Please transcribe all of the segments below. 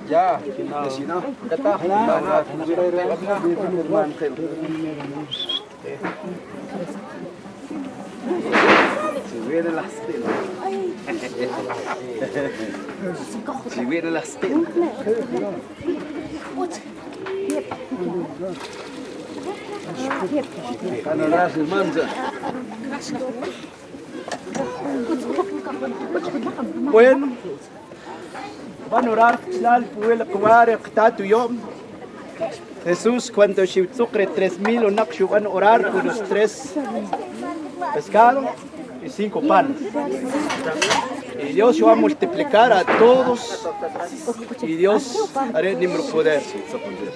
Ya, sino kata Bueno, van a orar, Jesús, cuando sucre 3,000 van a orar por los 3 pescados y 5 panes. Y Dios va a multiplicar a todos y Dios hará el número poder.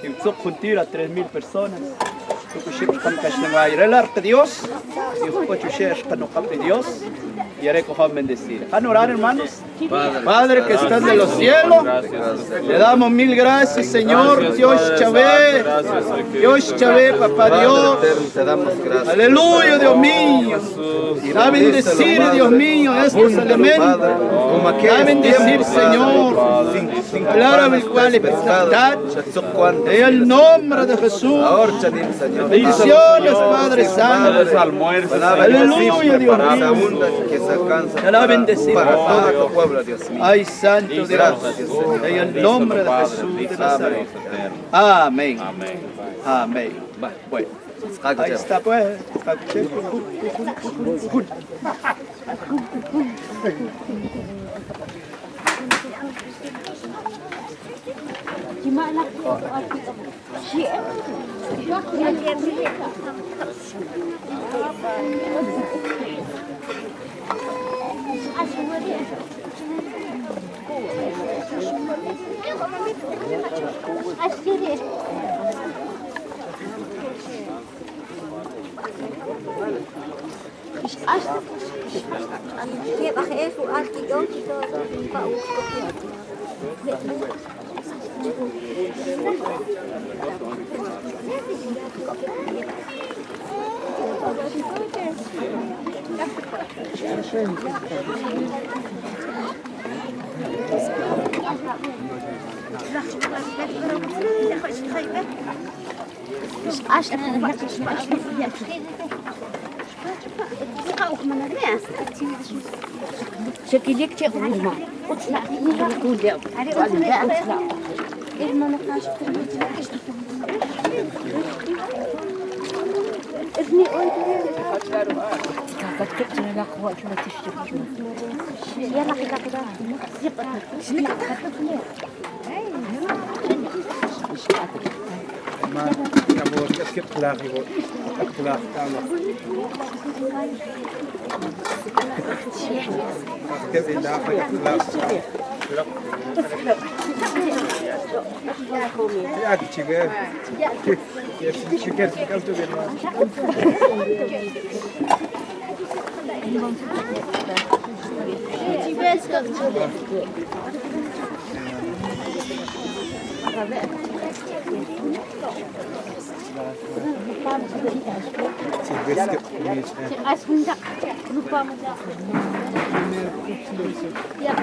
Y juntar a 3,000 personas. El arte de Dios, Dios, y haré que bendecir. ¿Van a orar, hermanos? Padre que estás en los cielos, le damos 1000 gracias, Señor. Dios Chávez, Dios Chávez, papá Dios. Aleluya, Dios mío. A bendecir, Dios mío, estos alimentos. A bendecir, Señor. Palabra del cual en el nombre de Jesús. Bendiciones, Padre Santo. Aleluya, Dios mío. Te la bendecimos, ay, Santo Dios, en el nombre de Jesús de Nazaret. Amén. Amén. Bueno, ahí está, pues. شكلك تغنى وطلع نقول له طلع ما نقاش ابني كاكا تكتب على قوات ولا تشتغل يلا كذا ما نبغى نسكت خلاقي خلاق كيف إذا يا تشيغ كيف شكر قلت له lupa muda. Ya.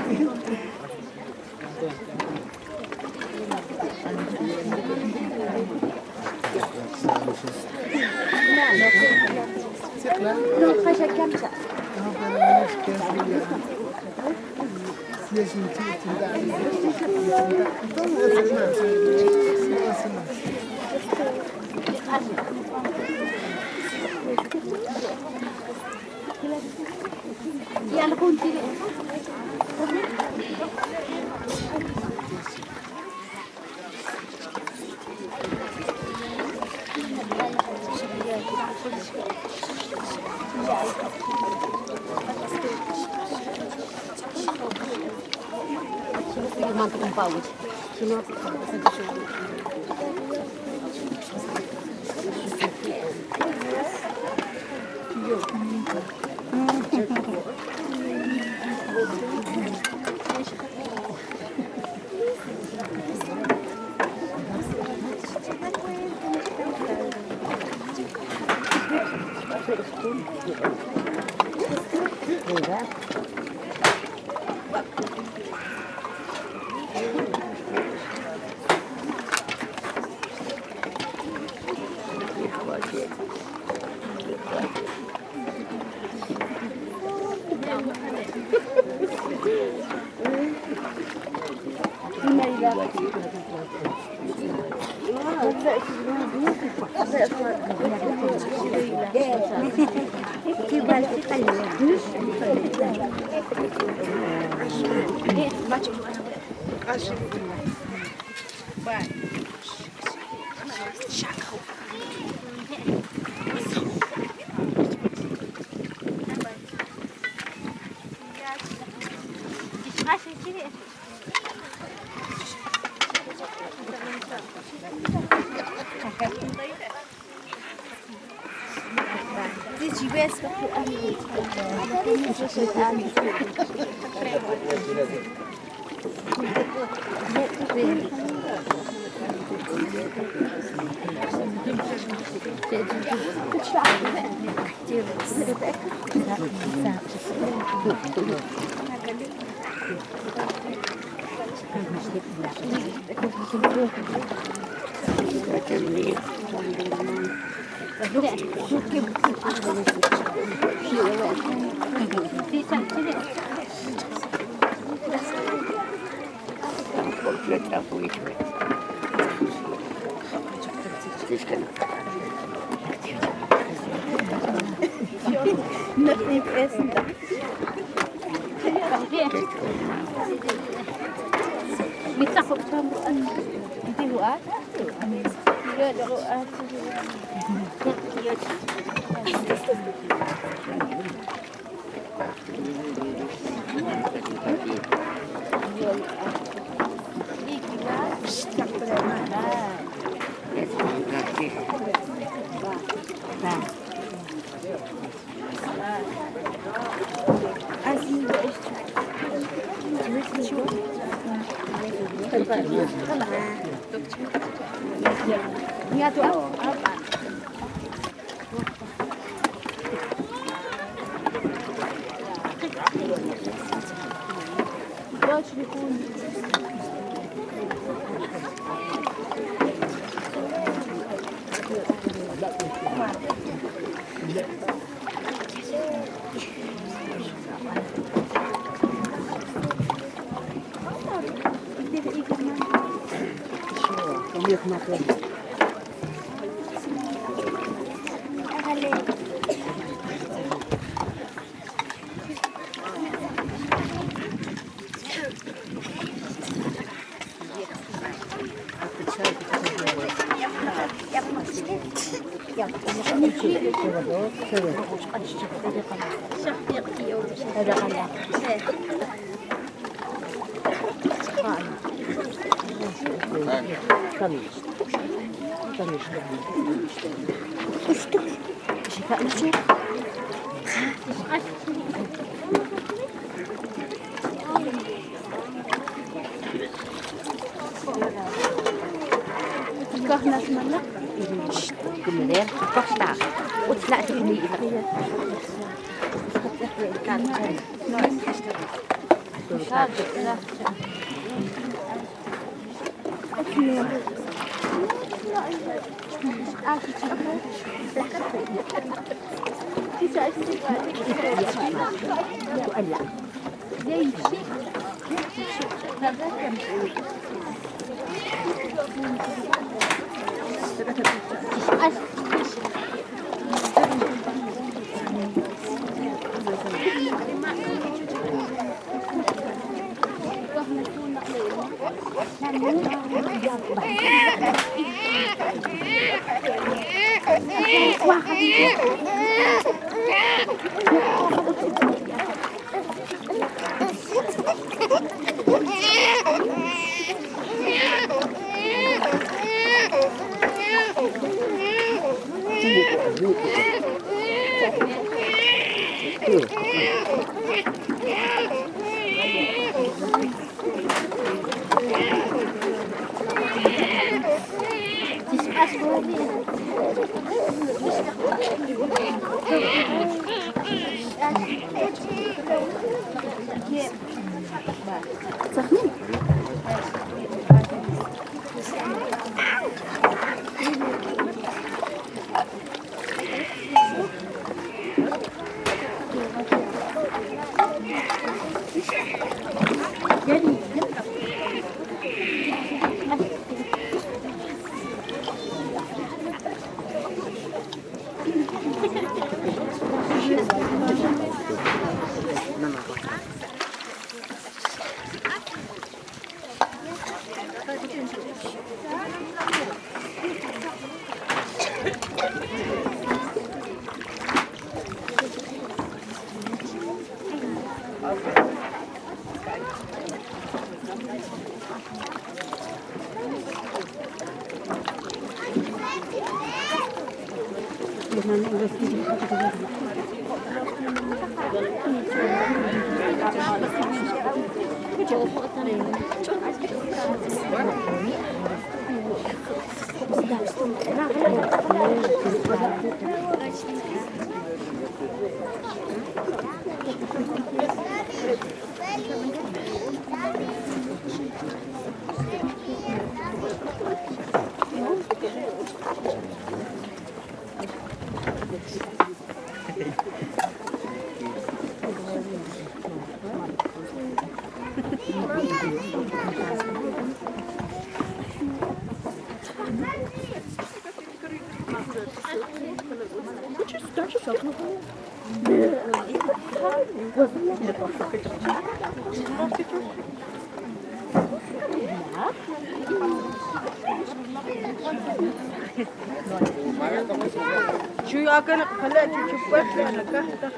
شو ياكل خليك تشوف بس انا كهت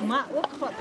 ما وقفت